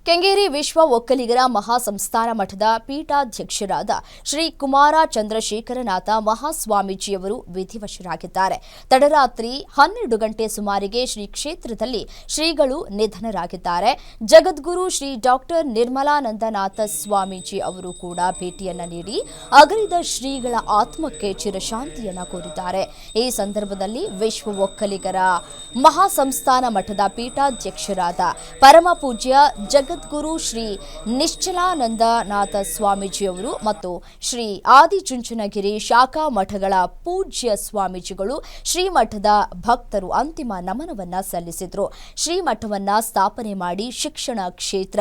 ಕೆಂಗೇರಿ ವಿಶ್ವ ಒಕ್ಕಲಿಗರ ಮಹಾಸಂಸ್ಥಾನ ಮಠದ ಪೀಠಾಧ್ಯಕ್ಷರಾದ ಶ್ರೀ ಕುಮಾರ ಚಂದ್ರಶೇಖರನಾಥ ಮಹಾಸ್ವಾಮೀಜಿಯವರು ವಿಧಿವಶರಾಗಿದ್ದಾರೆ. ತಡರಾತ್ರಿ 12 ಗಂಟೆ ಸುಮಾರಿಗೆ ಶ್ರೀ ಕ್ಷೇತ್ರದಲ್ಲಿ ಶ್ರೀಗಳು ನಿಧನರಾಗಿದ್ದಾರೆ. ಜಗದ್ಗುರು ಶ್ರೀ ಡಾಕ್ಟರ್ ನಿರ್ಮಲಾನಂದನಾಥ ಸ್ವಾಮೀಜಿ ಅವರು ಕೂಡ ಭೇಟಿಯನ್ನ ನೀಡಿ ಅಗಲಿದ ಶ್ರೀಗಳ ಆತ್ಮಕ್ಕೆ ಚಿರಶಾಂತಿಯನ್ನ ಕೋರಿದ್ದಾರೆ. ಈ ಸಂದರ್ಭದಲ್ಲಿ ವಿಶ್ವ ಒಕ್ಕಲಿಗರ ಮಹಾಸಂಸ್ಥಾನ ಮಠದ ಪೀಠಾಧ್ಯಕ್ಷರಾದ ಪರಮ ಪೂಜ್ಯ ಜಗದ್ಗುರು ಶ್ರೀ ನಿಶ್ಚಲಾನಂದನಾಥ ಸ್ವಾಮೀಜಿಯವರು ಮತ್ತು ಶ್ರೀ ಆದಿಚುಂಚನಗಿರಿ ಶಾಖಾ ಮಠಗಳ ಪೂಜ್ಯ ಸ್ವಾಮೀಜಿಗಳು ಶ್ರೀಮಠದ ಭಕ್ತರು ಅಂತಿಮ ನಮನವನ್ನ ಸಲ್ಲಿಸಿದರು. ಶ್ರೀಮಠವನ್ನ ಸ್ಥಾಪನೆ ಮಾಡಿ ಶಿಕ್ಷಣ ಕ್ಷೇತ್ರ,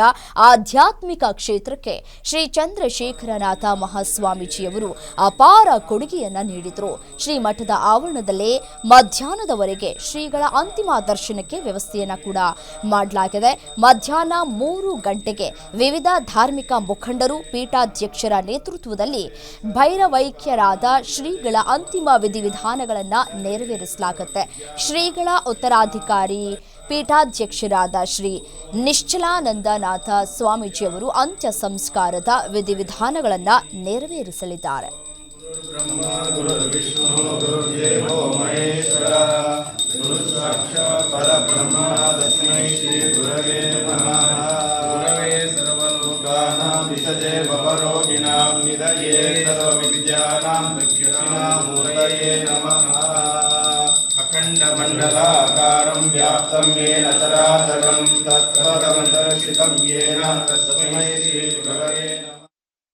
ಆಧ್ಯಾತ್ಮಿಕ ಕ್ಷೇತ್ರಕ್ಕೆ ಶ್ರೀ ಚಂದ್ರಶೇಖರನಾಥ ಮಹಾಸ್ವಾಮೀಜಿಯವರು ಅಪಾರ ಕೊಡುಗೆಯನ್ನ ನೀಡಿದರು. ಶ್ರೀಮಠದ ಆವರಣದಲ್ಲೇ ಮಧ್ಯಾಹ್ನದವರೆಗೆ ಶ್ರೀಗಳ ಅಂತಿಮ ದರ್ಶನಕ್ಕೆ ವ್ಯವಸ್ಥೆಯನ್ನ ಕೂಡ ಮಾಡಲಾಗಿದೆ. ಮಧ್ಯಾಹ್ನ 3 ಗಂಟೆಗೆ ವಿವಿಧ ಧಾರ್ಮಿಕ ಮುಖಂಡರು ಪೀಠಾಧ್ಯಕ್ಷರ ನೇತೃತ್ವದಲ್ಲಿ ಭೈರವೈಕ್ಯರಾದ ಶ್ರೀಗಳ ಅಂತಿಮ ವಿಧಿವಿಧಾನಗಳನ್ನು ನೆರವೇರಿಸಲಾಗುತ್ತೆ. ಶ್ರೀಗಳ ಉತ್ತರಾಧಿಕಾರಿ ಪೀಠಾಧ್ಯಕ್ಷರಾದ ಶ್ರೀ ನಿಶ್ಚಲಾನಂದನಾಥ ಸ್ವಾಮೀಜಿಯವರು ಅಂತ್ಯ ಸಂಸ್ಕಾರದ ವಿಧಿವಿಧಾನಗಳನ್ನು ನೆರವೇರಿಸಲಿದ್ದಾರೆ. अखण्डमण्डलाकारं व्याप्तं येन चराचरं तत्पदं दर्शितं येन तस्मै श्री गुरवे नमः।